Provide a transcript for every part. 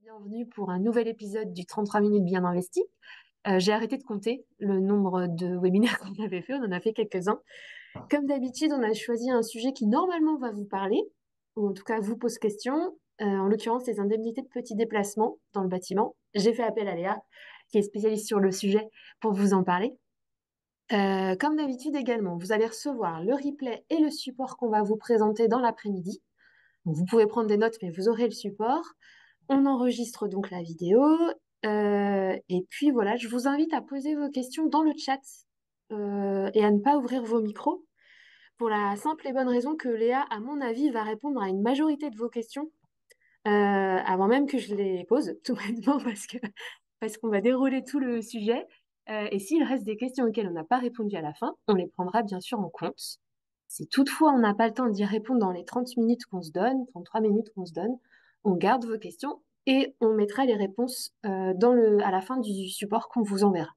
Bienvenue pour un nouvel épisode du 33 minutes bien investi. J'ai arrêté de compter le nombre de webinaires qu'on avait fait, on en a fait quelques-uns. Comme d'habitude, on a choisi un sujet qui normalement va vous parler, ou en tout cas vous pose question, en l'occurrence les indemnités de petits déplacements dans le bâtiment. J'ai fait appel à Léa, qui est spécialiste sur le sujet, pour vous en parler. Comme d'habitude également, vous allez recevoir le replay et le support qu'on va vous présenter dans l'après-midi. Donc, vous pouvez prendre des notes, mais vous aurez le support. On enregistre donc la vidéo. Et puis voilà, je vous invite à poser vos questions dans le chat et à ne pas ouvrir vos micros pour la simple et bonne raison que Léa, à mon avis, va répondre à une majorité de vos questions avant même que je les pose, tout bêtement parce qu'on va dérouler tout le sujet. Et s'il reste des questions auxquelles on n'a pas répondu à la fin, on les prendra bien sûr en compte. Si toutefois on n'a pas le temps d'y répondre dans les 30 minutes qu'on se donne, 33 minutes qu'on se donne, on garde vos questions et on mettra les réponses à la fin du support qu'on vous enverra.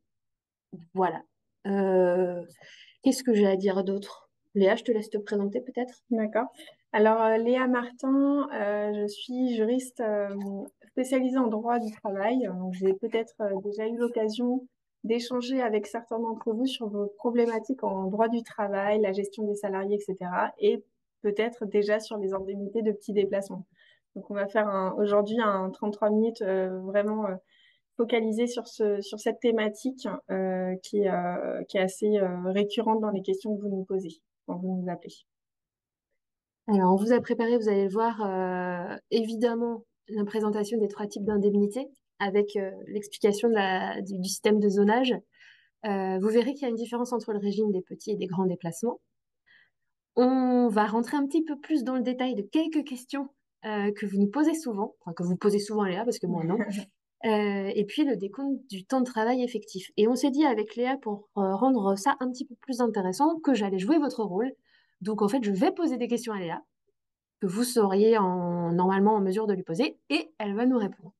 Voilà. Euh, Qu'est-ce que j'ai à dire d'autre? Léa, je te laisse te présenter peut-être. D'accord. Alors, Léa Martin, je suis juriste spécialisée en droit du travail. Donc, j'ai peut-être déjà eu l'occasion d'échanger avec certains d'entre vous sur vos problématiques en droit du travail, la gestion des salariés, etc. Et peut-être déjà sur les indemnités de petits déplacements. Donc, on va faire aujourd'hui un 33 minutes vraiment focalisé sur cette thématique qui est assez récurrente dans les questions que vous nous posez quand vous nous appelez. Alors, on vous a préparé, vous allez le voir, évidemment, la présentation des trois types d'indemnités avec l'explication du système de zonage. Vous verrez qu'il y a une différence entre le régime des petits et des grands déplacements. On va rentrer un petit peu plus dans le détail de quelques questions que vous nous posez souvent, enfin que vous posez souvent Léa, parce que moi non. Et puis le décompte du temps de travail effectif. Et on s'est dit avec Léa, pour rendre ça un petit peu plus intéressant, que j'allais jouer votre rôle. Donc en fait, je vais poser des questions à Léa que vous seriez normalement en mesure de lui poser et elle va nous répondre.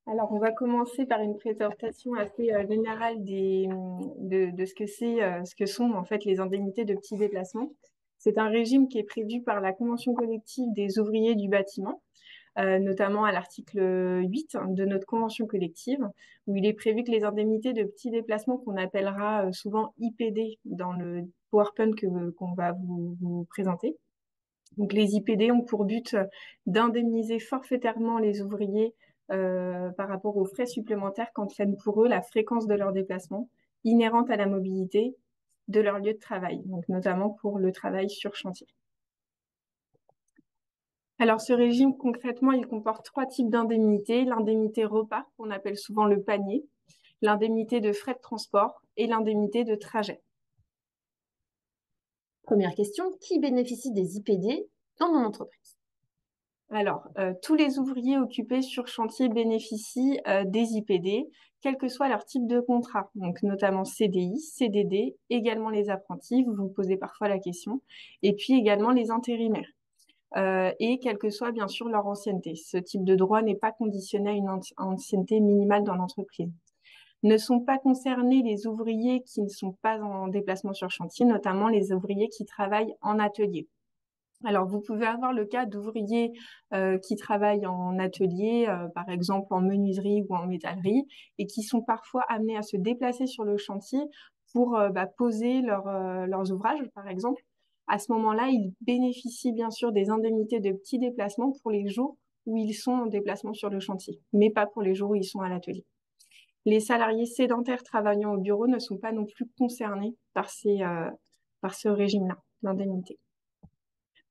Alors, on va commencer par une présentation assez générale de ce que ce que sont en fait les indemnités de petits déplacements. C'est un régime qui est prévu par la Convention collective des ouvriers du bâtiment, notamment à l'article 8 de notre convention collective, où il est prévu que les indemnités de petits déplacements qu'on appellera souvent IPD dans le PowerPoint qu'on va vous présenter. Donc les IPD ont pour but d'indemniser forfaitairement les ouvriers par rapport aux frais supplémentaires qu'entraîne pour eux la fréquence de leurs déplacements inhérente à la mobilité de leur lieu de travail, donc notamment pour le travail sur chantier. Alors ce régime, concrètement, il comporte trois types d'indemnités. L'indemnité repas, qu'on appelle souvent le panier, l'indemnité de frais de transport et l'indemnité de trajet. Première question, qui bénéficie des IPD dans mon entreprise? Alors, tous les ouvriers occupés sur chantier bénéficient des IPD, quel que soit leur type de contrat, donc notamment CDI, CDD, également les apprentis, vous vous posez parfois la question, et puis également les intérimaires, et quelle que soit bien sûr leur ancienneté. Ce type de droit n'est pas conditionné à une ancienneté minimale dans l'entreprise. Ne sont pas concernés les ouvriers qui ne sont pas en déplacement sur chantier, notamment les ouvriers qui travaillent en atelier. Alors, vous pouvez avoir le cas d'ouvriers qui travaillent en atelier, par exemple en menuiserie ou en métallerie, et qui sont parfois amenés à se déplacer sur le chantier pour poser leurs ouvrages, par exemple. À ce moment-là, ils bénéficient bien sûr des indemnités de petits déplacements pour les jours où ils sont en déplacement sur le chantier, mais pas pour les jours où ils sont à l'atelier. Les salariés sédentaires travaillant au bureau ne sont pas non plus concernés par ce régime-là d'indemnité.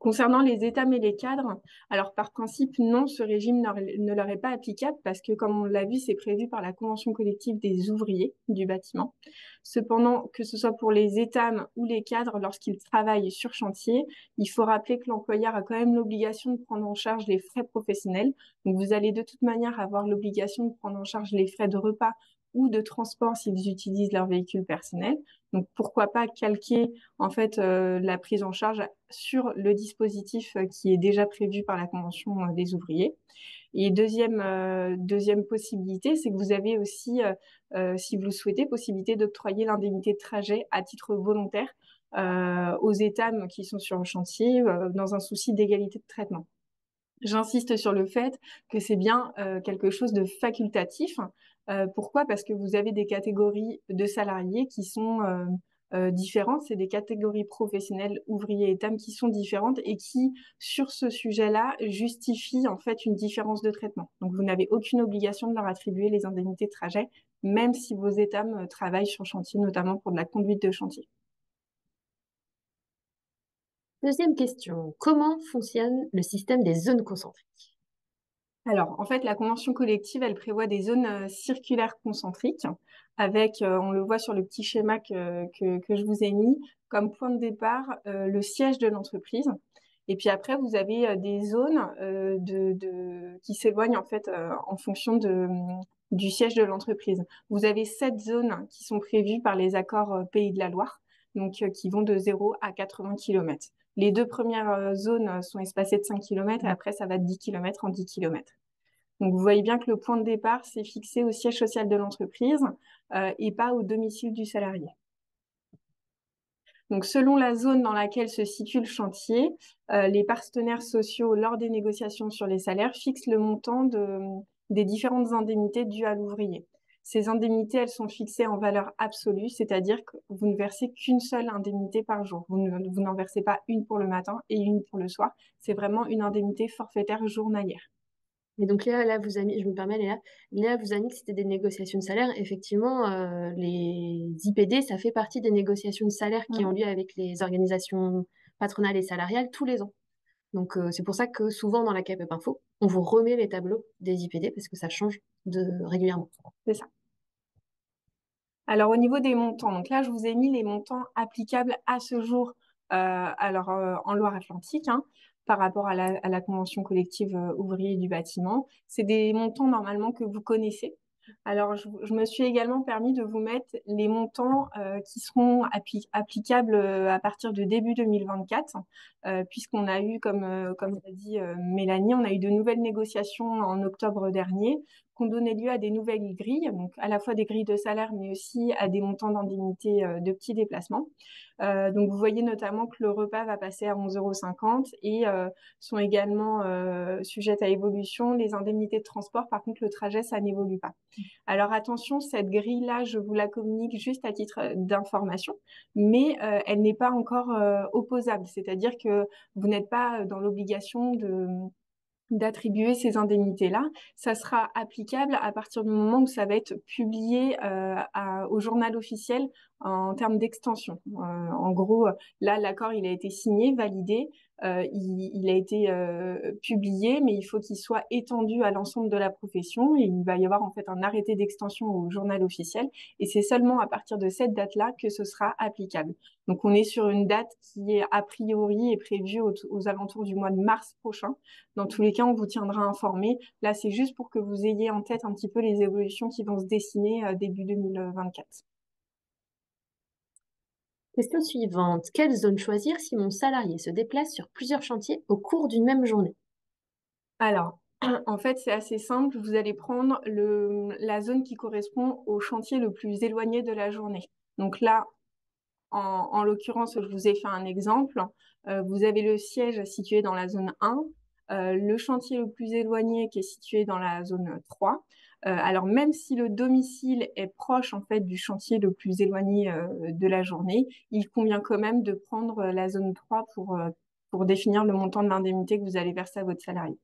Concernant les états et les cadres, alors par principe, non, ce régime ne leur est pas applicable parce que, comme on l'a vu, c'est prévu par la Convention collective des ouvriers du bâtiment. Cependant, que ce soit pour les états ou les cadres, lorsqu'ils travaillent sur chantier, il faut rappeler que l'employeur a quand même l'obligation de prendre en charge les frais professionnels. Donc, vous allez de toute manière avoir l'obligation de prendre en charge les frais de repas ou de transport s'ils utilisent leur véhicule personnel. Donc, pourquoi pas calquer en fait la prise en charge sur le dispositif qui est déjà prévu par la Convention des ouvriers. Et deuxième possibilité, c'est que vous avez aussi, si vous le souhaitez, possibilité d'octroyer l'indemnité de trajet à titre volontaire aux états qui sont sur le chantier dans un souci d'égalité de traitement. J'insiste sur le fait que c'est bien quelque chose de facultatif. Pourquoi? Parce que vous avez des catégories de salariés qui sont différentes. C'est des catégories professionnelles, ouvriers et TAM qui sont différentes et qui, sur ce sujet-là, justifient en fait une différence de traitement. Donc, vous n'avez aucune obligation de leur attribuer les indemnités de trajet, même si vos états travaillent sur chantier, notamment pour de la conduite de chantier. Deuxième question, comment fonctionne le système des zones concentriques? Alors, en fait, la convention collective, elle prévoit des zones circulaires concentriques avec, on le voit sur le petit schéma que je vous ai mis, comme point de départ, le siège de l'entreprise. Et puis après, vous avez des zones qui s'éloignent en fait en fonction du siège de l'entreprise. Vous avez 7 zones qui sont prévues par les accords Pays de la Loire, donc qui vont de 0 à 80 km. Les deux premières zones sont espacées de 5 km et après, ça va de 10 km en 10 km. Donc, vous voyez bien que le point de départ, c'est fixé au siège social de l'entreprise et pas au domicile du salarié. Donc, selon la zone dans laquelle se situe le chantier, les partenaires sociaux, lors des négociations sur les salaires, fixent le montant des différentes indemnités dues à l'ouvrier. Ces indemnités, elles sont fixées en valeur absolue, c'est-à-dire que vous ne versez qu'une seule indemnité par jour. Vous n'en versez pas une pour le matin et une pour le soir. C'est vraiment une indemnité forfaitaire journalière. Et donc Léa, vous a mis, je me permets Léa vous a mis que c'était des négociations de salaire. Effectivement, les IPD, ça fait partie des négociations de salaire qui ont lieu avec les organisations patronales et salariales tous les ans. Donc c'est pour ça que souvent dans la CAPEP Info, on vous remet les tableaux des IPD parce que ça change régulièrement. C'est ça. Alors, au niveau des montants, donc là, je vous ai mis les montants applicables à ce jour en Loire-Atlantique, hein, par rapport à la convention collective ouvrier du bâtiment. C'est des montants normalement que vous connaissez. Alors, je me suis également permis de vous mettre les montants qui seront applicables à partir de début 2024, puisqu'on a eu, comme l'a dit Mélanie, on a eu de nouvelles négociations en octobre dernier qui ont donné lieu à des nouvelles grilles, donc à la fois des grilles de salaire, mais aussi à des montants d'indemnité de petits déplacements. Donc, vous voyez notamment que le repas va passer à 11,50 € et sont également sujettes à évolution les indemnités de transport. Par contre, le trajet, ça n'évolue pas. Alors attention, cette grille-là, je vous la communique juste à titre d'information, mais elle n'est pas encore opposable. C'est-à-dire que vous n'êtes pas dans l'obligation d'attribuer ces indemnités-là. Ça sera applicable à partir du moment où ça va être publié au journal officiel en termes d'extension. En gros, là, l'accord, il a été signé, validé, il a été publié, mais il faut qu'il soit étendu à l'ensemble de la profession. Et il va y avoir en fait un arrêté d'extension au journal officiel. Et c'est seulement à partir de cette date-là que ce sera applicable. Donc, on est sur une date qui est a priori est prévue aux alentours du mois de mars prochain. Dans tous les cas, on vous tiendra informé. Là, c'est juste pour que vous ayez en tête un petit peu les évolutions qui vont se dessiner début 2024. Question suivante. Quelle zone choisir si mon salarié se déplace sur plusieurs chantiers au cours d'une même journée? Alors, en fait, c'est assez simple. Vous allez prendre la zone qui correspond au chantier le plus éloigné de la journée. Donc là, en l'occurrence, je vous ai fait un exemple. Vous avez le siège situé dans la zone 1, le chantier le plus éloigné qui est situé dans la zone 3. Alors même si le domicile est proche en fait du chantier le plus éloigné de la journée, il convient quand même de prendre la zone 3 pour définir le montant de l'indemnité que vous allez verser à votre salarié.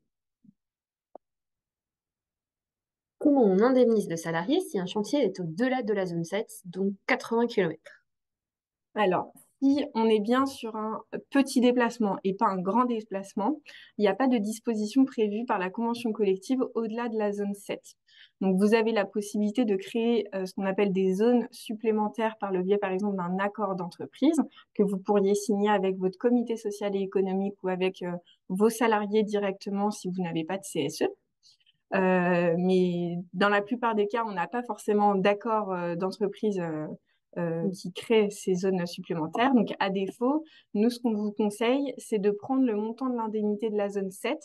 Comment on indemnise le salarié si un chantier est au-delà de la zone 7, donc 80 km? Alors, si on est bien sur un petit déplacement et pas un grand déplacement, il n'y a pas de disposition prévue par la convention collective au-delà de la zone 7. Donc, vous avez la possibilité de créer ce qu'on appelle des zones supplémentaires par le biais, par exemple, d'un accord d'entreprise que vous pourriez signer avec votre comité social et économique ou avec vos salariés directement si vous n'avez pas de CSE. Mais dans la plupart des cas, on n'a pas forcément d'accord d'entreprise qui crée ces zones supplémentaires. Donc, à défaut, nous, ce qu'on vous conseille, c'est de prendre le montant de l'indemnité de la zone 7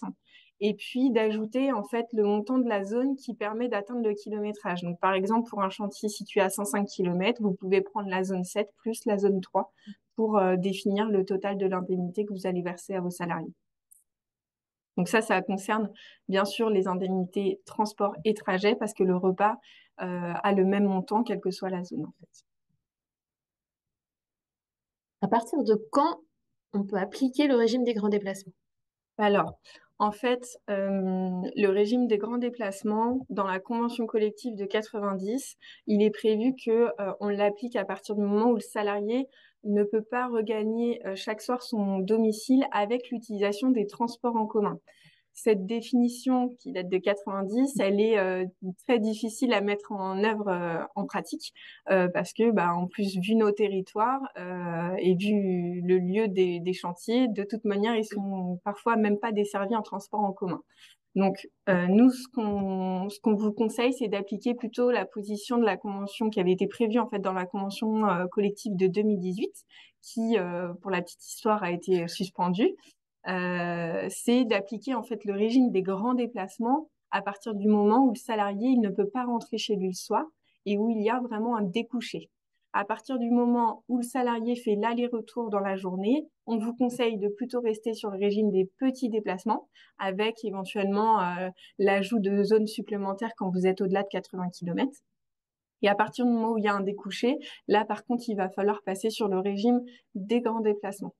et puis d'ajouter en fait le montant de la zone qui permet d'atteindre le kilométrage. Donc, par exemple, pour un chantier situé à 105 km, vous pouvez prendre la zone 7 plus la zone 3 pour définir le total de l'indemnité que vous allez verser à vos salariés. Donc ça concerne bien sûr les indemnités transport et trajet parce que le repas a le même montant, quelle que soit la zone, en fait. À partir de quand on peut appliquer le régime des grands déplacements? Alors, en fait, le régime des grands déplacements, dans la convention collective de 90, il est prévu que on l'applique à partir du moment où le salarié ne peut pas regagner chaque soir son domicile avec l'utilisation des transports en commun. Cette définition qui date de 90, elle est très difficile à mettre en œuvre en pratique parce que, bah, en plus, vu nos territoires et vu le lieu des chantiers, de toute manière, ils sont parfois même pas desservis en transport en commun. Donc, nous, ce qu'on vous conseille, c'est d'appliquer plutôt la position de la convention qui avait été prévue en fait dans la convention collective de 2018, qui, pour la petite histoire, a été suspendue. C'est d'appliquer en fait le régime des grands déplacements à partir du moment où le salarié il ne peut pas rentrer chez lui le soir et où il y a vraiment un découché. À partir du moment où le salarié fait l'aller-retour dans la journée, on vous conseille de plutôt rester sur le régime des petits déplacements avec éventuellement l'ajout de zones supplémentaires quand vous êtes au-delà de 80 km. Et à partir du moment où il y a un découché, là par contre, il va falloir passer sur le régime des grands déplacements.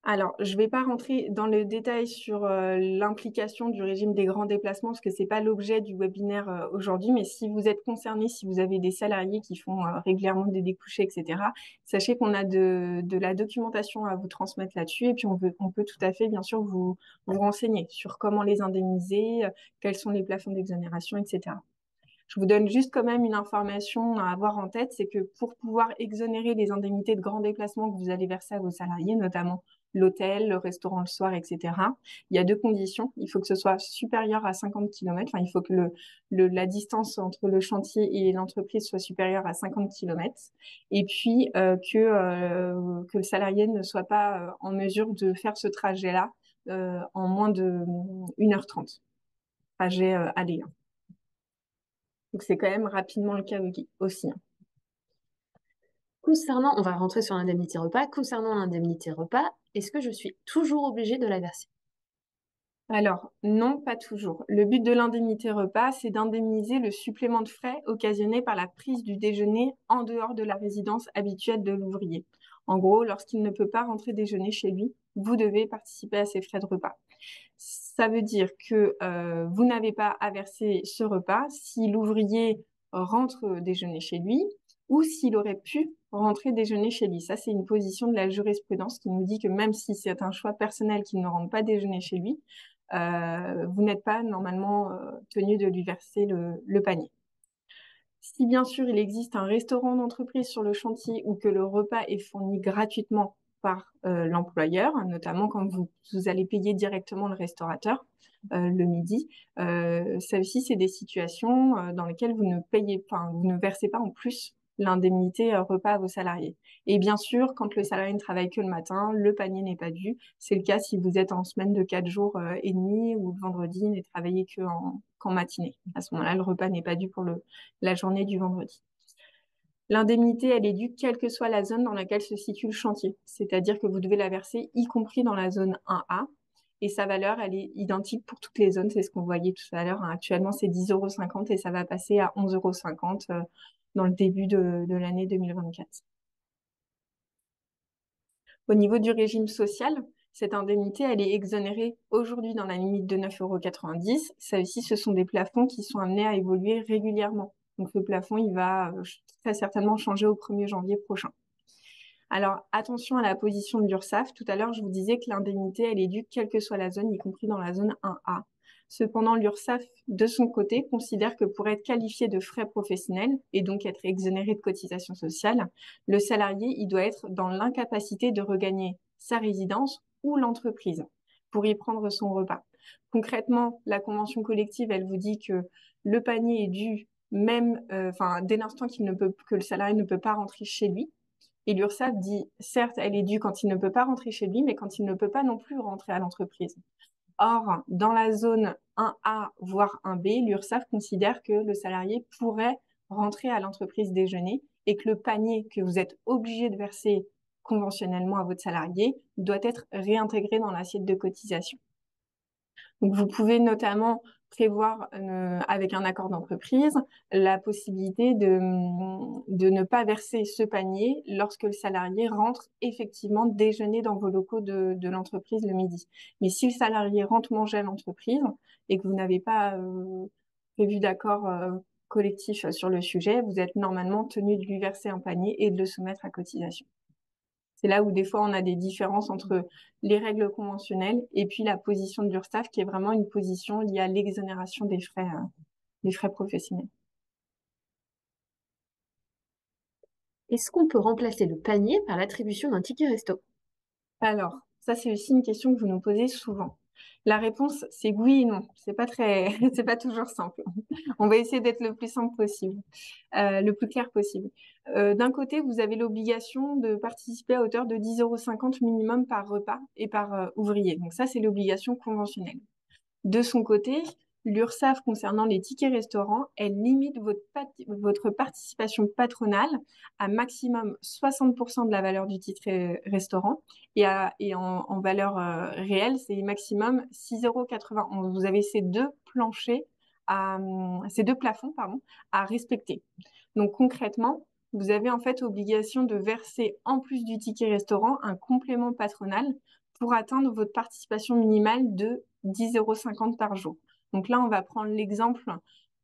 Alors, je ne vais pas rentrer dans le détail sur l'implication du régime des grands déplacements parce que c'est pas l'objet du webinaire aujourd'hui, mais si vous êtes concerné, si vous avez des salariés qui font régulièrement des découchés, etc., sachez qu'on a de la documentation à vous transmettre là-dessus et puis on peut tout à fait, bien sûr, vous renseigner sur comment les indemniser, quels sont les plafonds d'exonération, etc. Je vous donne juste quand même une information à avoir en tête, c'est que pour pouvoir exonérer les indemnités de grands déplacements que vous allez verser à vos salariés, notamment l'hôtel, le restaurant le soir, etc., il y a deux conditions. Il faut que ce soit supérieur à 50 km. Enfin, il faut que la distance entre le chantier et l'entreprise soit supérieure à 50 km. Et puis, que le salarié ne soit pas en mesure de faire ce trajet-là en moins de 1h30. Trajet aller. Donc, c'est quand même rapidement le cas aussi. Concernant, on va rentrer sur l'indemnité repas. Concernant l'indemnité repas, est-ce que je suis toujours obligée de la verser? Alors, non, pas toujours. Le but de l'indemnité repas, c'est d'indemniser le supplément de frais occasionné par la prise du déjeuner en dehors de la résidence habituelle de l'ouvrier. En gros, lorsqu'il ne peut pas rentrer déjeuner chez lui, vous devez participer à ces frais de repas. Ça veut dire que vous n'avez pas à verser ce repas si l'ouvrier rentre déjeuner chez lui ou s'il aurait pu rentrer déjeuner chez lui. Ça, c'est une position de la jurisprudence qui nous dit que même si c'est un choix personnel qu'il ne rentre pas déjeuner chez lui, vous n'êtes pas normalement tenu de lui verser le panier. Si bien sûr il existe un restaurant d'entreprise sur le chantier ou que le repas est fourni gratuitement par l'employeur, notamment quand vous allez payer directement le restaurateur le midi, celles-ci, c'est des situations dans lesquelles vous ne payez, enfin, vous ne versez pas en plus l'indemnité repas à vos salariés. Et bien sûr, quand le salarié ne travaille que le matin, le panier n'est pas dû. C'est le cas si vous êtes en semaine de 4 jours et demi ou le vendredi n'est travaillé qu'en matinée. À ce moment-là, le repas n'est pas dû pour la journée du vendredi. L'indemnité, elle est due quelle que soit la zone dans laquelle se situe le chantier. C'est-à-dire que vous devez la verser, y compris dans la zone 1A. Et sa valeur, elle est identique pour toutes les zones. C'est ce qu'on voyait tout à l'heure. Actuellement, c'est 10,50 € et ça va passer à 11,50 € dans le début de l'année 2024. Au niveau du régime social, cette indemnité, elle est exonérée aujourd'hui dans la limite de 9,90 €. Ça aussi, ce sont des plafonds qui sont amenés à évoluer régulièrement. Donc, le plafond, il va très certainement changer au 1er janvier prochain. Alors, attention à la position de l'URSSAF. Tout à l'heure, je vous disais que l'indemnité, elle est due quelle que soit la zone, y compris dans la zone 1A. Cependant, l'URSSAF, de son côté, considère que pour être qualifié de frais professionnels et donc être exonéré de cotisations sociales, le salarié, il doit être dans l'incapacité de regagner sa résidence ou l'entreprise pour y prendre son repas. Concrètement, la convention collective, elle vous dit que le panier est dû même, dès l'instant que le salarié ne peut pas rentrer chez lui. Et l'URSSAF dit, certes, elle est due quand il ne peut pas rentrer chez lui, mais quand il ne peut pas non plus rentrer à l'entreprise. Or, dans la zone 1A, voire 1B, l'URSSAF considère que le salarié pourrait rentrer à l'entreprise déjeuner et que le panier que vous êtes obligé de verser conventionnellement à votre salarié doit être réintégré dans l'assiette de cotisation. Donc, vous pouvez notamment prévoir, avec un accord d'entreprise, la possibilité de ne pas verser ce panier lorsque le salarié rentre effectivement déjeuner dans vos locaux de l'entreprise le midi. Mais si le salarié rentre manger à l'entreprise et que vous n'avez pas prévu d'accord collectif sur le sujet, vous êtes normalement tenu de lui verser un panier et de le soumettre à cotisation. C'est là où des fois on a des différences entre les règles conventionnelles et puis la position de l'URSSAF qui est vraiment une position liée à l'exonération des frais professionnels. Est-ce qu'on peut remplacer le panier par l'attribution d'un ticket resto? Alors, ça c'est aussi une question que vous nous posez souvent. La réponse c'est oui et non. C'est pas très, c'est pas toujours simple. On va essayer d'être le plus simple possible, le plus clair possible. D'un côté, vous avez l'obligation de participer à hauteur de 10,50 € minimum par repas et par ouvrier. Donc ça, c'est l'obligation conventionnelle. De son côté, l'URSSAF, concernant les tickets restaurants, elle limite votre participation patronale à maximum 60% de la valeur du titre restaurant et en valeur réelle, c'est maximum 6,91 €. Vous avez ces deux planchers, ces deux plafonds, pardon, à respecter. Donc concrètement, vous avez en fait obligation de verser en plus du ticket restaurant un complément patronal pour atteindre votre participation minimale de 10,50 € par jour. Donc là, on va prendre l'exemple,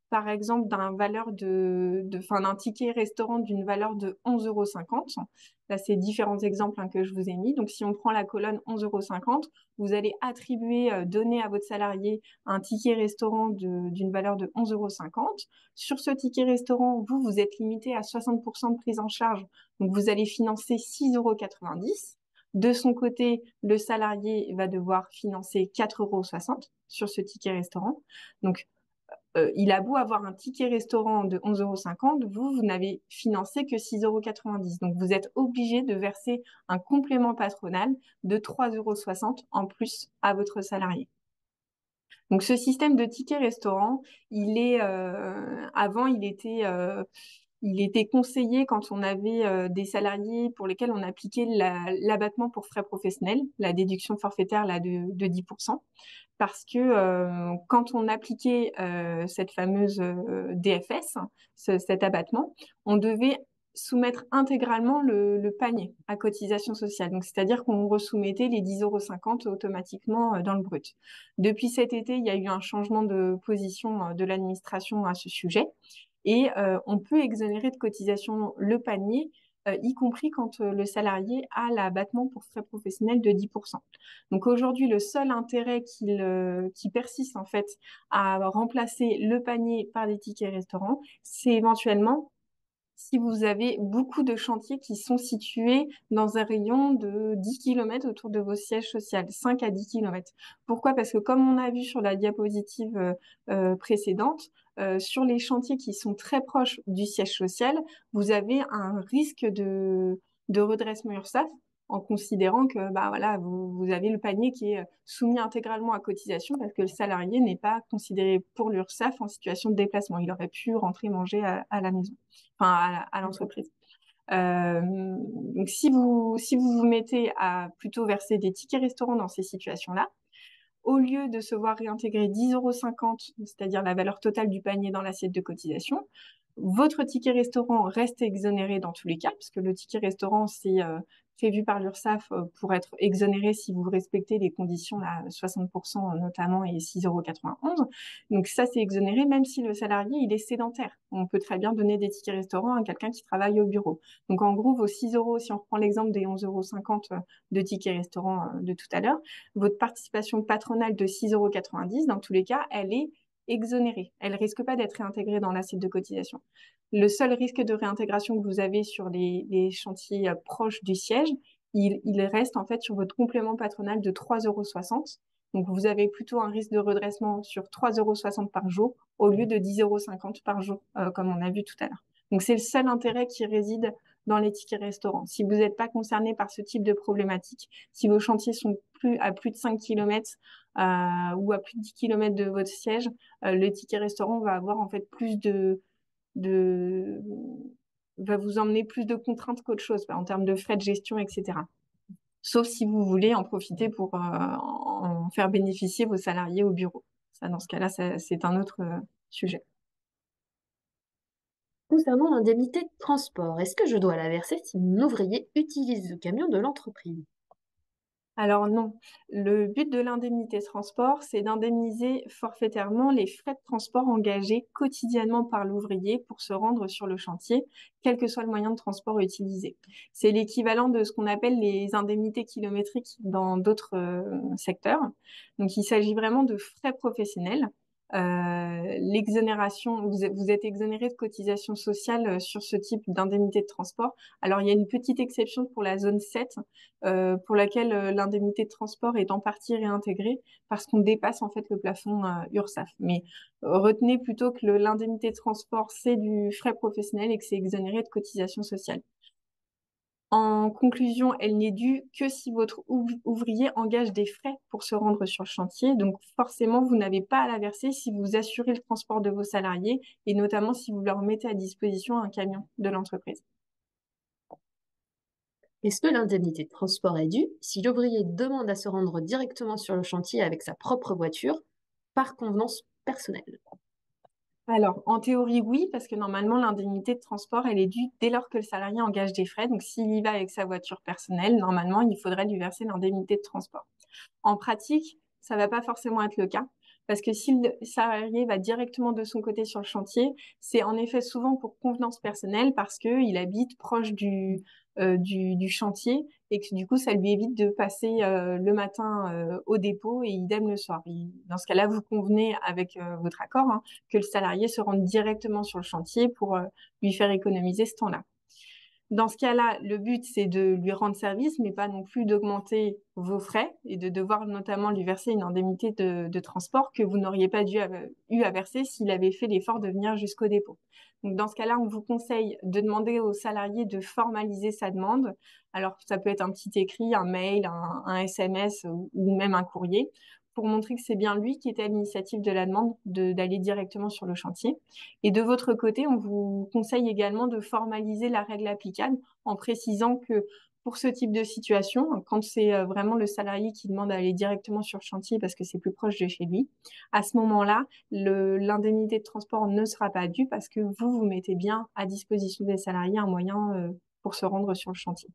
par exemple, d'un ticket restaurant d'une valeur de 11,50 €. Là, c'est différents exemples que je vous ai mis. Donc, si on prend la colonne 11,50 €, vous allez attribuer, donner à votre salarié un ticket restaurant d'une valeur de 11,50 €. Sur ce ticket restaurant, vous êtes limité à 60% de prise en charge. Donc, vous allez financer 6,90 €. De son côté, le salarié va devoir financer 4,60 € sur ce ticket restaurant. Donc, il a beau avoir un ticket restaurant de 11,50 €, vous n'avez financé que 6,90 €. Donc, vous êtes obligé de verser un complément patronal de 3,60 € en plus à votre salarié. Donc, ce système de ticket restaurant, avant, il était conseillé quand on avait des salariés pour lesquels on appliquait l'abattement pour frais professionnels, la déduction forfaitaire là, de 10%, parce que quand on appliquait cette fameuse DFS, cet abattement, on devait soumettre intégralement le panier à cotisation sociale. Donc, c'est-à-dire qu'on resoumettait les 10,50 € automatiquement dans le brut. Depuis cet été, il y a eu un changement de position de l'administration à ce sujet et on peut exonérer de cotisation le panier, y compris quand le salarié a l'abattement pour frais professionnels de 10%. Donc aujourd'hui, le seul intérêt qui persiste en fait à remplacer le panier par des tickets restaurants, c'est éventuellement si vous avez beaucoup de chantiers qui sont situés dans un rayon de 10 km autour de vos sièges sociaux, 5 à 10 km. Pourquoi? Parce que comme on a vu sur la diapositive précédente, sur les chantiers qui sont très proches du siège social, vous avez un risque de redressement URSSAF en considérant que bah voilà, vous avez le panier qui est soumis intégralement à cotisation parce que le salarié n'est pas considéré pour l'URSSAF en situation de déplacement. Il aurait pu rentrer manger à la maison, enfin à l'entreprise. Donc si vous mettez à plutôt verser des tickets restaurants dans ces situations-là, au lieu de se voir réintégrer 10,50 €, c'est-à-dire la valeur totale du panier dans l'assiette de cotisation, votre ticket restaurant reste exonéré dans tous les cas, parce que le ticket restaurant, c'est prévu par l'URSSAF pour être exonéré si vous respectez les conditions, là, 60% notamment et 6,91 €. Donc ça, c'est exonéré même si le salarié, il est sédentaire. On peut très bien donner des tickets restaurants à quelqu'un qui travaille au bureau. Donc en gros, vos 6 €, si on reprend l'exemple des 11,50 € de tickets restaurant de tout à l'heure, votre participation patronale de 6,90 €, dans tous les cas, elle est exonérée. Elle risque pas d'être réintégrée dans l'assiette de cotisation. Le seul risque de réintégration que vous avez sur les chantiers proches du siège, il reste en fait sur votre complément patronal de 3,60 €. Donc, vous avez plutôt un risque de redressement sur 3,60 € par jour au lieu de 10,50 € par jour, comme on a vu tout à l'heure. Donc, c'est le seul intérêt qui réside dans les tickets restaurants. Si vous n'êtes pas concerné par ce type de problématique, si vos chantiers sont à plus de 5 km ou à plus de 10 km de votre siège, le ticket restaurant va avoir en fait plus de va vous emmener plus de contraintes qu'autre chose, en termes de frais de gestion, etc. Sauf si vous voulez en profiter pour en faire bénéficier vos salariés au bureau. Ça, dans ce cas-là, c'est un autre sujet. Concernant l'indemnité de transport, est-ce que je dois la verser si mon ouvrier utilise le camion de l'entreprise? Alors non, le but de l'indemnité transport, c'est d'indemniser forfaitairement les frais de transport engagés quotidiennement par l'ouvrier pour se rendre sur le chantier, quel que soit le moyen de transport utilisé. C'est l'équivalent de ce qu'on appelle les indemnités kilométriques dans d'autres secteurs. Donc il s'agit vraiment de frais professionnels. L'exonération, vous êtes exonéré de cotisations sociales sur ce type d'indemnité de transport. Alors il y a une petite exception pour la zone 7 pour laquelle l'indemnité de transport est en partie réintégrée parce qu'on dépasse en fait le plafond URSSAF. Mais retenez plutôt que l'indemnité de transport, c'est du frais professionnel et que c'est exonéré de cotisations sociales. En conclusion, elle n'est due que si votre ouvrier engage des frais pour se rendre sur le chantier. Donc forcément, vous n'avez pas à la verser si vous assurez le transport de vos salariés et notamment si vous leur mettez à disposition un camion de l'entreprise. Est-ce que l'indemnité de transport est due si l'ouvrier demande à se rendre directement sur le chantier avec sa propre voiture, par convenance personnelle? Alors, en théorie, oui, parce que normalement, l'indemnité de transport, elle est due dès lors que le salarié engage des frais. Donc, s'il y va avec sa voiture personnelle, normalement, il faudrait lui verser l'indemnité de transport. En pratique, ça va pas forcément être le cas, parce que si le salarié va directement de son côté sur le chantier, c'est en effet souvent pour convenance personnelle, parce qu'il habite proche du chantier, et que du coup, ça lui évite de passer le matin au dépôt et idem le soir. Dans ce cas-là, vous convenez avec votre accord hein, que le salarié se rende directement sur le chantier pour lui faire économiser ce temps-là. Dans ce cas-là, le but, c'est de lui rendre service, mais pas non plus d'augmenter vos frais et de devoir notamment lui verser une indemnité de transport que vous n'auriez pas eu à verser s'il avait fait l'effort de venir jusqu'au dépôt. Donc, dans ce cas-là, on vous conseille de demander au salarié de formaliser sa demande. Alors, ça peut être un petit écrit, un mail, un SMS ou même un courrier pour montrer que c'est bien lui qui était à l'initiative de la demande d'aller directement sur le chantier. Et de votre côté, on vous conseille également de formaliser la règle applicable en précisant que pour ce type de situation, quand c'est vraiment le salarié qui demande d'aller directement sur le chantier parce que c'est plus proche de chez lui, à ce moment-là, l'indemnité de transport ne sera pas due parce que vous mettez bien à disposition des salariés un moyen pour se rendre sur le chantier.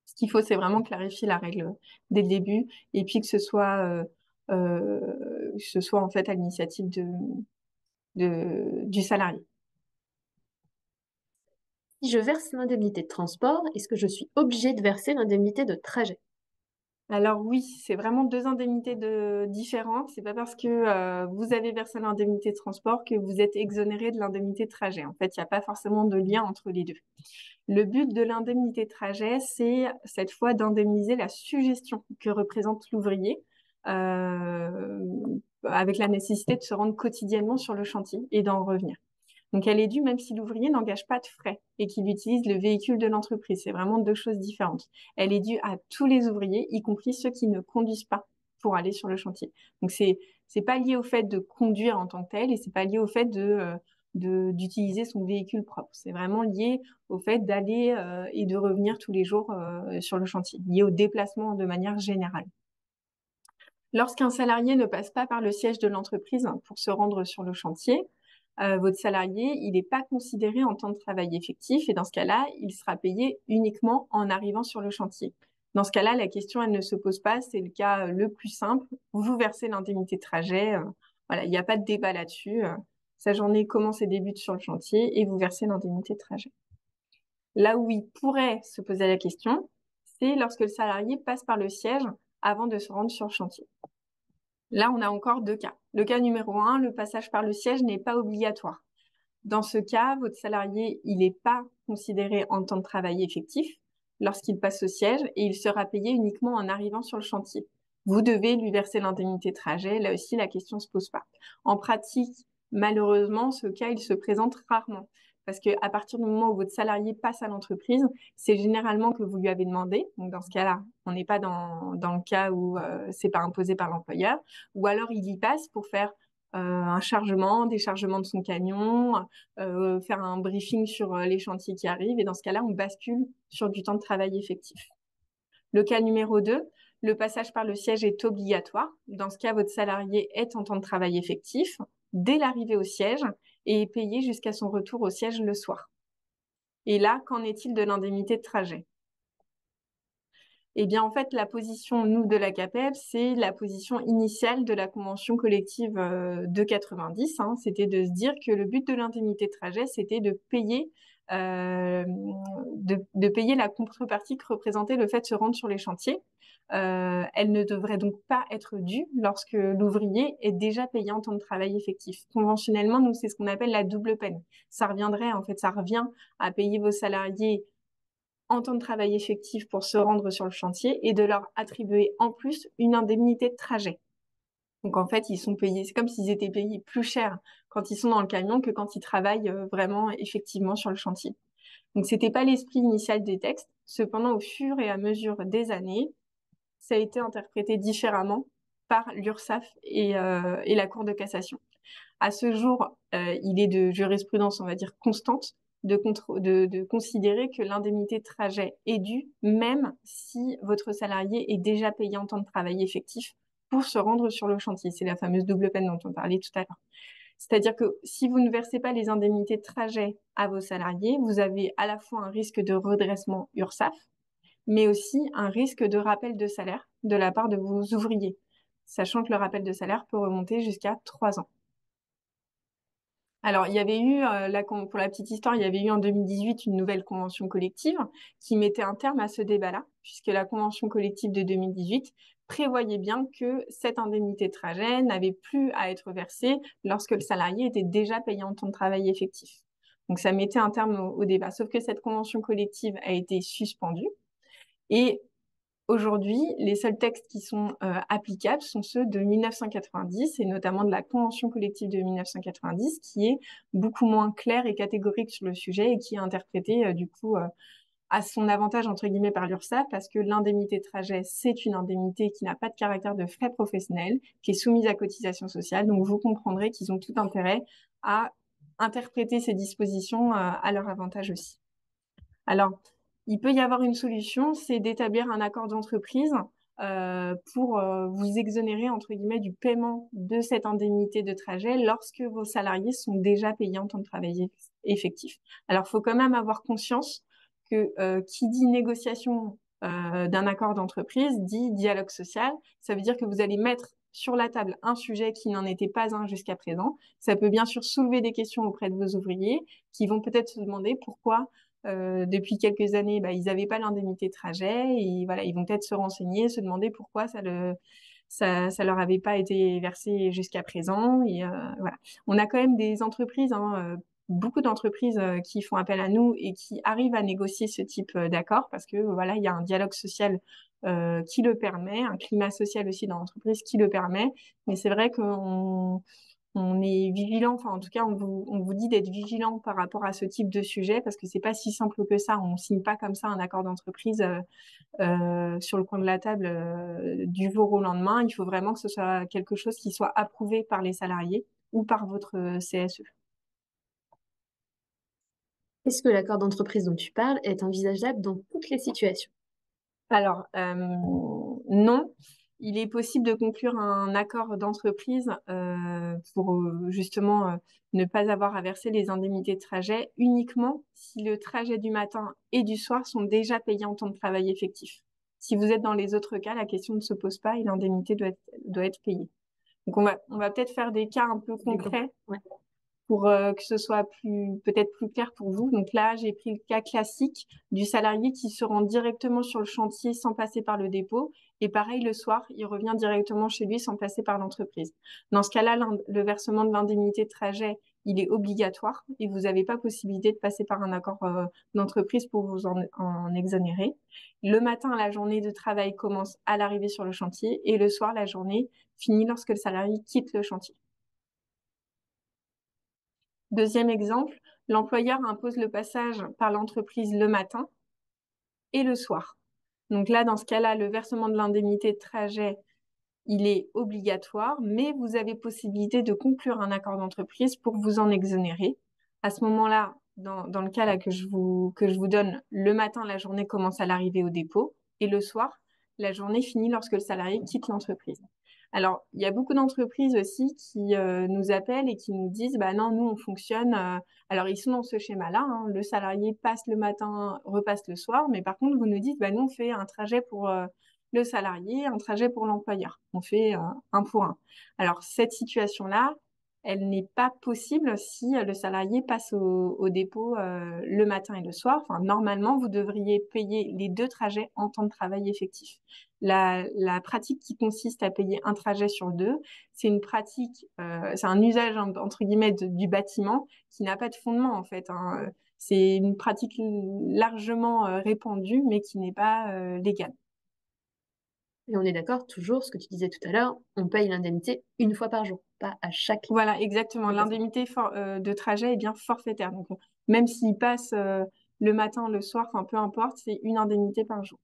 Ce qu'il faut, c'est vraiment clarifier la règle dès le début et puis que ce soit en fait à l'initiative du salarié. Si je verse l'indemnité de transport, est-ce que je suis obligée de verser l'indemnité de trajet? Alors oui, c'est vraiment deux indemnités différentes. C'est pas parce que vous avez versé l'indemnité de transport que vous êtes exonéré de l'indemnité de trajet. En fait, il n'y a pas forcément de lien entre les deux. Le but de l'indemnité de trajet, c'est cette fois d'indemniser la suggestion que représente l'ouvrier, euh, avec la nécessité de se rendre quotidiennement sur le chantier et d'en revenir. Donc, elle est due même si l'ouvrier n'engage pas de frais et qu'il utilise le véhicule de l'entreprise. C'est vraiment deux choses différentes. Elle est due à tous les ouvriers, y compris ceux qui ne conduisent pas pour aller sur le chantier. Donc, c'est pas lié au fait de conduire en tant que tel et c'est pas lié au fait d'utiliser son véhicule propre. C'est vraiment lié au fait d'aller et de revenir tous les jours sur le chantier, lié au déplacement de manière générale. Lorsqu'un salarié ne passe pas par le siège de l'entreprise pour se rendre sur le chantier, votre salarié, il n'est pas considéré en temps de travail effectif et dans ce cas-là, il sera payé uniquement en arrivant sur le chantier. Dans ce cas-là, la question, elle ne se pose pas, c'est le cas le plus simple. Vous versez l'indemnité de trajet, voilà, il n'y a pas de débat là-dessus. Sa journée commence et débute sur le chantier et vous versez l'indemnité de trajet. Là où il pourrait se poser la question, c'est lorsque le salarié passe par le siège avant de se rendre sur le chantier. Là, on a encore deux cas. Le cas numéro un, le passage par le siège n'est pas obligatoire. Dans ce cas, votre salarié, il n'est pas considéré en temps de travail effectif lorsqu'il passe au siège et il sera payé uniquement en arrivant sur le chantier. Vous devez lui verser l'indemnité de trajet. Là aussi, la question ne se pose pas. En pratique, malheureusement, ce cas, il se présente rarement. Parce que à partir du moment où votre salarié passe à l'entreprise, c'est généralement que vous lui avez demandé. Donc, dans ce cas-là, on n'est pas dans le cas où c'est pas imposé par l'employeur. Ou alors, il y passe pour faire un chargement, déchargement de son camion, faire un briefing sur les chantiers qui arrivent. Et dans ce cas-là, on bascule sur du temps de travail effectif. Le cas numéro 2, le passage par le siège est obligatoire. Dans ce cas, votre salarié est en temps de travail effectif dès l'arrivée au siège et est payé jusqu'à son retour au siège le soir. Et là, qu'en est-il de l'indemnité de trajet? Eh bien, en fait, la position, nous, de la CAPEB, c'est la position initiale de la convention collective de 90. Hein. C'était de se dire que le but de l'indemnité de trajet, c'était de payer la contrepartie que représentait le fait de se rendre sur les chantiers. Elle ne devrait donc pas être due lorsque l'ouvrier est déjà payé en temps de travail effectif. Conventionnellement, nous, c'est ce qu'on appelle la double peine. Ça reviendrait, en fait, ça revient à payer vos salariés en temps de travail effectif pour se rendre sur le chantier et de leur attribuer en plus une indemnité de trajet. Donc en fait, ils sont payés, c'est comme s'ils étaient payés plus cher quand ils sont dans le camion que quand ils travaillent vraiment effectivement sur le chantier. Donc c'était pas l'esprit initial des textes. Cependant, au fur et à mesure des années, ça a été interprété différemment par l'URSSAF et la Cour de cassation. À ce jour, il est de jurisprudence, on va dire, constante de considérer que l'indemnité de trajet est due, même si votre salarié est déjà payé en temps de travail effectif pour se rendre sur le chantier. C'est la fameuse double peine dont on parlait tout à l'heure. C'est-à-dire que si vous ne versez pas les indemnités de trajet à vos salariés, vous avez à la fois un risque de redressement URSSAF, mais aussi un risque de rappel de salaire de la part de vos ouvriers, sachant que le rappel de salaire peut remonter jusqu'à 3 ans. Alors, il y avait eu, pour la petite histoire, il y avait eu en 2018 une nouvelle convention collective qui mettait un terme à ce débat-là, puisque la convention collective de 2018 prévoyait bien que cette indemnité de trajet n'avait plus à être versée lorsque le salarié était déjà payé en temps de travail effectif. Donc, ça mettait un terme au débat. Sauf que cette convention collective a été suspendue et aujourd'hui, les seuls textes qui sont applicables sont ceux de 1990 et notamment de la Convention collective de 1990 qui est beaucoup moins claire et catégorique sur le sujet et qui est interprétée du coup à son avantage entre guillemets par l'URSSAF parce que l'indemnité de trajet, c'est une indemnité qui n'a pas de caractère de frais professionnels, qui est soumise à cotisation sociale. Donc vous comprendrez qu'ils ont tout intérêt à interpréter ces dispositions à leur avantage aussi. Alors, il peut y avoir une solution, c'est d'établir un accord d'entreprise pour vous exonérer, entre guillemets, du paiement de cette indemnité de trajet lorsque vos salariés sont déjà payés en temps de travail effectif. Alors, il faut quand même avoir conscience que qui dit négociation d'un accord d'entreprise dit dialogue social. Ça veut dire que vous allez mettre sur la table un sujet qui n'en était pas un jusqu'à présent. Ça peut bien sûr soulever des questions auprès de vos ouvriers qui vont peut-être se demander pourquoi depuis quelques années, bah, ils n'avaient pas l'indemnité de trajet et voilà, ils vont peut-être se renseigner, se demander pourquoi ça leur avait pas été versé jusqu'à présent. Et voilà, on a quand même des entreprises, hein, beaucoup d'entreprises qui font appel à nous et qui arrivent à négocier ce type d'accord parce que voilà, il y a un dialogue social qui le permet, un climat social aussi dans l'entreprise qui le permet. Mais c'est vrai qu'on on est vigilant, enfin en tout cas on vous dit d'être vigilant par rapport à ce type de sujet parce que c'est pas si simple que ça. On signe pas comme ça un accord d'entreprise sur le coin de la table du jour au lendemain. Il faut vraiment que ce soit quelque chose qui soit approuvé par les salariés ou par votre CSE. Est-ce que l'accord d'entreprise dont tu parles est envisageable dans toutes les situations? Alors, non. Il est possible de conclure un accord d'entreprise pour justement ne pas avoir à verser les indemnités de trajet uniquement si le trajet du matin et du soir sont déjà payés en temps de travail effectif. Si vous êtes dans les autres cas, la question ne se pose pas et l'indemnité doit être payée. Donc on va peut-être faire des cas un peu concrets Ouais. pour que ce soit peut-être plus clair pour vous. Donc là, j'ai pris le cas classique du salarié qui se rend directement sur le chantier sans passer par le dépôt. Et pareil, le soir, il revient directement chez lui sans passer par l'entreprise. Dans ce cas-là, le versement de l'indemnité de trajet, il est obligatoire et vous n'avez pas possibilité de passer par un accord d'entreprise pour vous en exonérer. Le matin, la journée de travail commence à l'arrivée sur le chantier et le soir, la journée finit lorsque le salarié quitte le chantier. Deuxième exemple, l'employeur impose le passage par l'entreprise le matin et le soir. Donc là, dans ce cas-là, le versement de l'indemnité de trajet il est obligatoire, mais vous avez possibilité de conclure un accord d'entreprise pour vous en exonérer. À ce moment-là, dans le cas là que je vous donne, le matin, la journée commence à l'arrivée au dépôt et le soir, la journée finit lorsque le salarié quitte l'entreprise. Alors, il y a beaucoup d'entreprises aussi qui nous appellent et qui nous disent, bah non, nous, on fonctionne. Alors, ils sont dans ce schéma-là, hein, le salarié passe le matin, repasse le soir, mais par contre, vous nous dites, bah nous, on fait un trajet pour le salarié, un trajet pour l'employeur. On fait un pour un. Alors, cette situation-là, elle n'est pas possible si le salarié passe au dépôt le matin et le soir. Enfin, normalement, vous devriez payer les deux trajets en temps de travail effectif. La pratique qui consiste à payer un trajet sur deux, c'est une pratique, c'est un usage entre guillemets du bâtiment qui n'a pas de fondement en fait, hein. C'est une pratique largement répandue, mais qui n'est pas légale. Et on est d'accord, toujours, ce que tu disais tout à l'heure, on paye l'indemnité une fois par jour, pas à chaque Voilà, exactement. déplacement. L'indemnité de trajet est bien forfaitaire. Donc, même s'il passe le matin, le soir, enfin peu importe, c'est une indemnité par jour.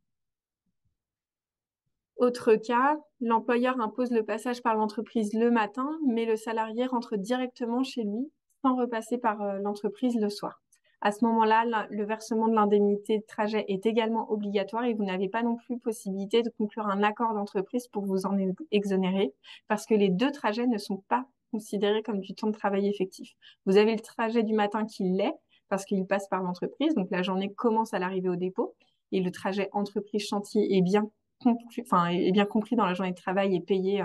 Autre cas, l'employeur impose le passage par l'entreprise le matin, mais le salarié rentre directement chez lui sans repasser par l'entreprise le soir. À ce moment-là, le versement de l'indemnité de trajet est également obligatoire et vous n'avez pas non plus possibilité de conclure un accord d'entreprise pour vous en exonérer parce que les deux trajets ne sont pas considérés comme du temps de travail effectif. Vous avez le trajet du matin qui l'est parce qu'il passe par l'entreprise, donc la journée commence à l'arrivée au dépôt et le trajet entreprise-chantier est bien est bien compris dans la journée de travail et payé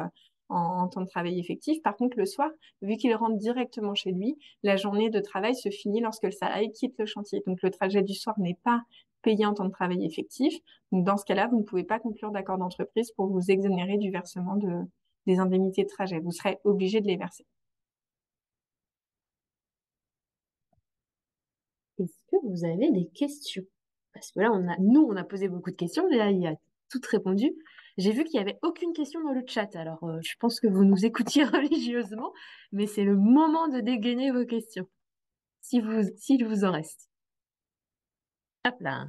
en temps de travail effectif. Par contre, le soir, vu qu'il rentre directement chez lui, la journée de travail se finit lorsque le salarié quitte le chantier. Donc, le trajet du soir n'est pas payé en temps de travail effectif. Donc, dans ce cas-là, vous ne pouvez pas conclure d'accord d'entreprise pour vous exonérer du versement des indemnités de trajet. Vous serez obligé de les verser. Est-ce que vous avez des questions? Parce que là, nous, on a posé beaucoup de questions, Léa y a toutes répondu. J'ai vu qu'il n'y avait aucune question dans le chat, alors je pense que vous nous écoutiez religieusement, mais c'est le moment de dégainer vos questions, s'il vous en reste. Hop là.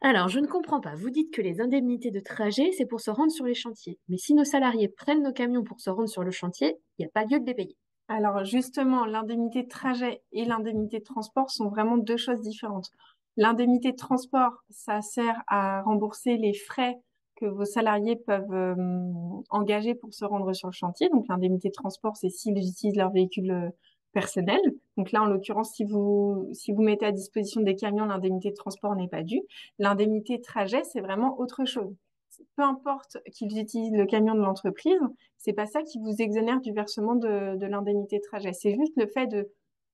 Alors, je ne comprends pas. Vous dites que les indemnités de trajet, c'est pour se rendre sur les chantiers. Mais si nos salariés prennent nos camions pour se rendre sur le chantier, il n'y a pas lieu de les payer. Alors justement, l'indemnité de trajet et l'indemnité de transport sont vraiment deux choses différentes. L'indemnité de transport, ça sert à rembourser les frais que vos salariés peuvent engager pour se rendre sur le chantier. Donc l'indemnité de transport, c'est s'ils utilisent leur véhicule personnel. Donc là, en l'occurrence, si vous mettez à disposition des camions, l'indemnité de transport n'est pas due. L'indemnité de trajet, c'est vraiment autre chose. Peu importe qu'ils utilisent le camion de l'entreprise, c'est pas ça qui vous exonère du versement de l'indemnité de trajet. C'est juste le fait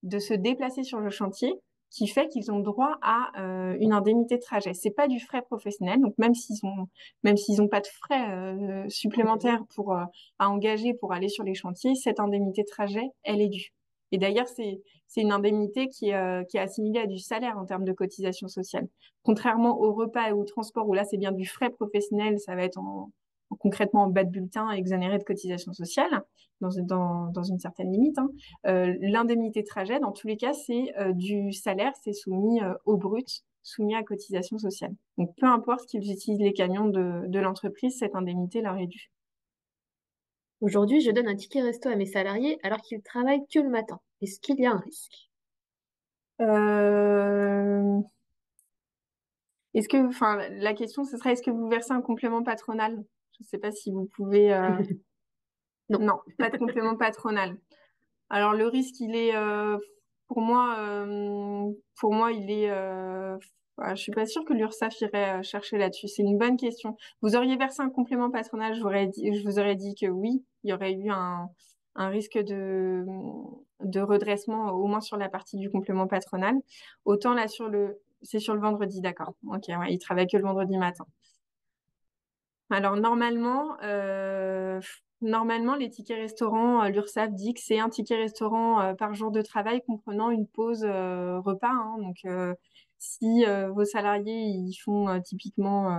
de se déplacer sur le chantier qui fait qu'ils ont droit à une indemnité de trajet. C'est pas du frais professionnel, donc même s'ils ont pas de frais supplémentaires pour à engager pour aller sur les chantiers, cette indemnité de trajet, elle est due. Et d'ailleurs, c'est une indemnité qui est assimilée à du salaire en termes de cotisation sociale. Contrairement au repas et au transport où là c'est bien du frais professionnel, ça va être concrètement en bas de bulletin exonéré de cotisation sociale dans une certaine limite, hein. L'indemnité de trajet, dans tous les cas, c'est du salaire, c'est soumis au brut, soumis à cotisation sociale. Donc peu importe qu'ils utilisent les camions de l'entreprise, cette indemnité leur est due. Aujourd'hui, je donne un ticket resto à mes salariés alors qu'ils travaillent que le matin. Est-ce qu'il y a un risque? Euh, enfin, la question, ce serait, est-ce que vous versez un complément patronal? Je ne sais pas si vous pouvez. Non. Non, pas de complément patronal. Alors le risque, il est pour moi, il est. Je suis pas sûre que l'URSSAF irait chercher là-dessus. C'est une bonne question. Vous auriez versé un complément patronal, je vous aurais dit que oui, il y aurait eu un risque de redressement, au moins sur la partie du complément patronal. Autant là c'est sur le vendredi, d'accord. Ok, ouais, il travaille que le vendredi matin. Alors normalement, les tickets restaurants, l'URSSAF dit que c'est un ticket restaurant par jour de travail comprenant une pause repas, hein. Donc si vos salariés ils font typiquement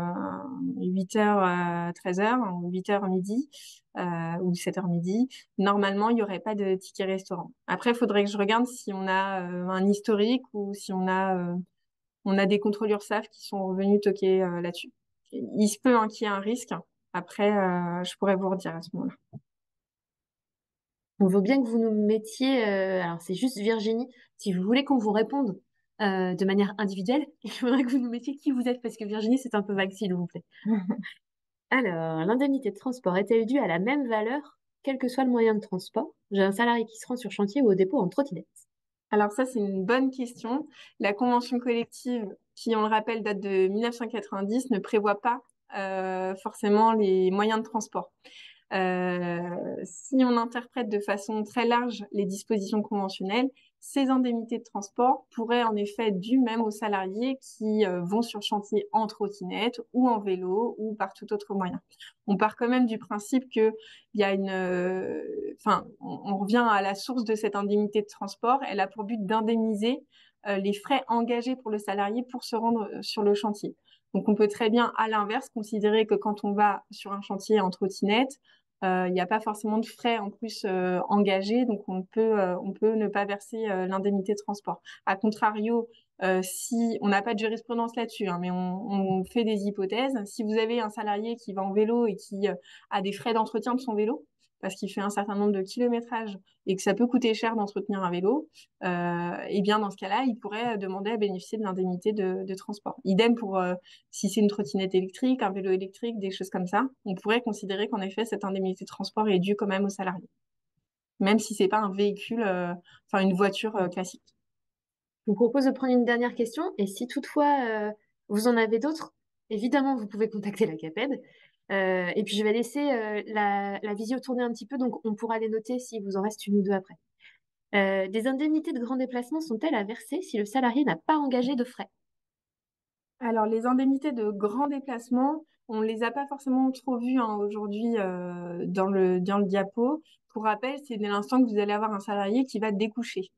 8h à 13h, ou 8h midi ou 7h midi, normalement il n'y aurait pas de ticket restaurant. Après, il faudrait que je regarde si on a un historique ou si on a des contrôles URSSAF qui sont revenus toquer là-dessus. Il se peut hein, qu'il y ait un risque. Après, je pourrais vous redire à ce moment-là. On veut bien que vous nous mettiez, alors c'est juste Virginie, si vous voulez qu'on vous réponde de manière individuelle, il faudrait que vous nous mettiez qui vous êtes, parce que Virginie, c'est un peu vague, s'il vous plaît. Alors, l'indemnité de transport est-elle due à la même valeur, quel que soit le moyen de transport? J'ai un salarié qui se rend sur chantier ou au dépôt en trottinette. Alors ça, c'est une bonne question. La convention collective, qui, on le rappelle, date de 1990, ne prévoit pas forcément les moyens de transport. Si on interprète de façon très large les dispositions conventionnelles, ces indemnités de transport pourraient en effet être dues même aux salariés qui vont sur chantier en trottinette ou en vélo ou par tout autre moyen. On part quand même du principe que il y a enfin, on revient à la source de cette indemnité de transport. Elle a pour but d'indemniser les frais engagés pour le salarié pour se rendre sur le chantier. Donc, on peut très bien, à l'inverse, considérer que quand on va sur un chantier en trottinette, il n'y a pas forcément de frais en plus engagés, donc on peut ne pas verser l'indemnité de transport. A contrario, si on n'a pas de jurisprudence là-dessus, hein, mais on fait des hypothèses. Si vous avez un salarié qui va en vélo et qui a des frais d'entretien de son vélo, parce qu'il fait un certain nombre de kilométrages et que ça peut coûter cher d'entretenir un vélo, et bien dans ce cas-là, il pourrait demander à bénéficier de l'indemnité de transport. Idem pour si c'est une trottinette électrique, un vélo électrique, des choses comme ça, on pourrait considérer qu'en effet, cette indemnité de transport est due quand même aux salariés, même si c'est pas un véhicule, enfin une voiture classique. Je vous propose de prendre une dernière question, et si toutefois vous en avez d'autres, évidemment, vous pouvez contacter la CAPED. Et puis je vais laisser la visio tourner un petit peu, donc on pourra les noter s'il vous en reste une ou deux après. Des indemnités de grand déplacement sont-elles à verser si le salarié n'a pas engagé de frais? Alors, les indemnités de grands déplacements, on ne les a pas forcément trop vues hein, aujourd'hui dans le diapo. Pour rappel, c'est dès l'instant que vous allez avoir un salarié qui va découcher.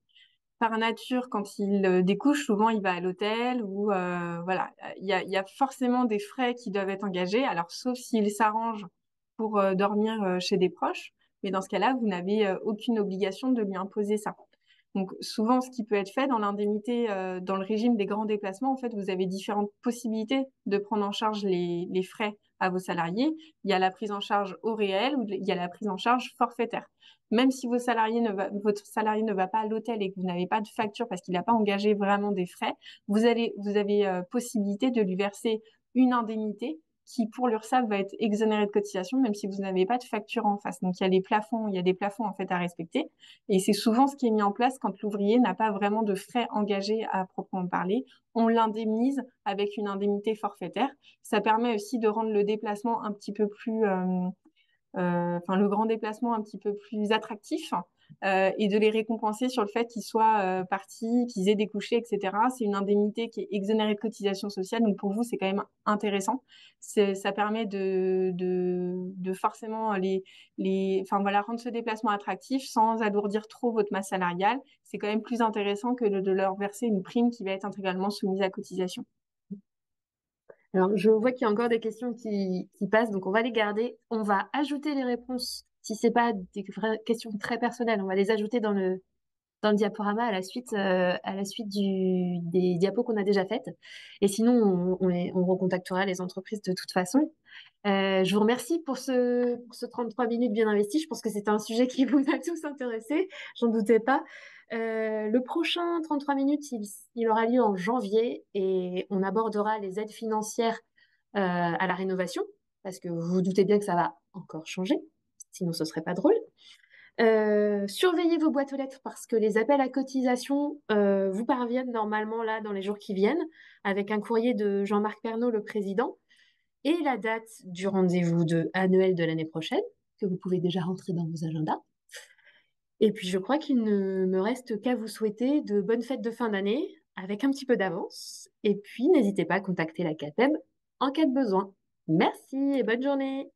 Par nature, quand il découche, souvent il va à l'hôtel ou voilà, il y a forcément des frais qui doivent être engagés. Alors, sauf s'il s'arrange pour dormir chez des proches, mais dans ce cas-là, vous n'avez aucune obligation de lui imposer ça. Donc, souvent, ce qui peut être fait dans l'indemnité, dans le régime des grands déplacements, en fait, vous avez différentes possibilités de prendre en charge les frais à vos salariés. Il y a la prise en charge au réel ou il y a la prise en charge forfaitaire. Même si votre salarié ne va pas à l'hôtel et que vous n'avez pas de facture parce qu'il n'a pas engagé vraiment des frais, vous avez possibilité de lui verser une indemnité qui, pour l'URSSAF, va être exonérée de cotisation, même si vous n'avez pas de facture en face. Donc, il y a des plafonds, en fait, à respecter. Et c'est souvent ce qui est mis en place quand l'ouvrier n'a pas vraiment de frais engagés à proprement parler. On l'indemnise avec une indemnité forfaitaire. Ça permet aussi de rendre le déplacement un petit peu plus enfin le grand déplacement un petit peu plus attractif et de les récompenser sur le fait qu'ils soient partis, qu'ils aient découché, etc. C'est une indemnité qui est exonérée de cotisation sociale, donc pour vous c'est quand même intéressant. Ça permet de forcément enfin voilà, rendre ce déplacement attractif sans alourdir trop votre masse salariale. C'est quand même plus intéressant que de leur verser une prime qui va être intégralement soumise à cotisation. Alors, je vois qu'il y a encore des questions qui passent, donc on va les garder. On va ajouter les réponses. Si c'est pas des questions très personnelles, on va les ajouter dans le diaporama à la suite des diapos qu'on a déjà faites. Et sinon, on recontactera les entreprises de toute façon. Je vous remercie pour ce 33 minutes bien investi. Je pense que c'était un sujet qui vous a tous intéressés, j'en doutais pas. Le prochain 33 minutes, il aura lieu en janvier et on abordera les aides financières à la rénovation, parce que vous vous doutez bien que ça va encore changer, sinon ce serait pas drôle. Surveillez vos boîtes aux lettres parce que les appels à cotisation vous parviennent normalement là dans les jours qui viennent avec un courrier de Jean-Marc Pernaut, le président, et la date du rendez-vous annuel de l'année prochaine que vous pouvez déjà rentrer dans vos agendas. Et puis je crois qu'il ne me reste qu'à vous souhaiter de bonnes fêtes de fin d'année avec un petit peu d'avance. Et puis n'hésitez pas à contacter la CAPEB en cas de besoin. Merci et bonne journée.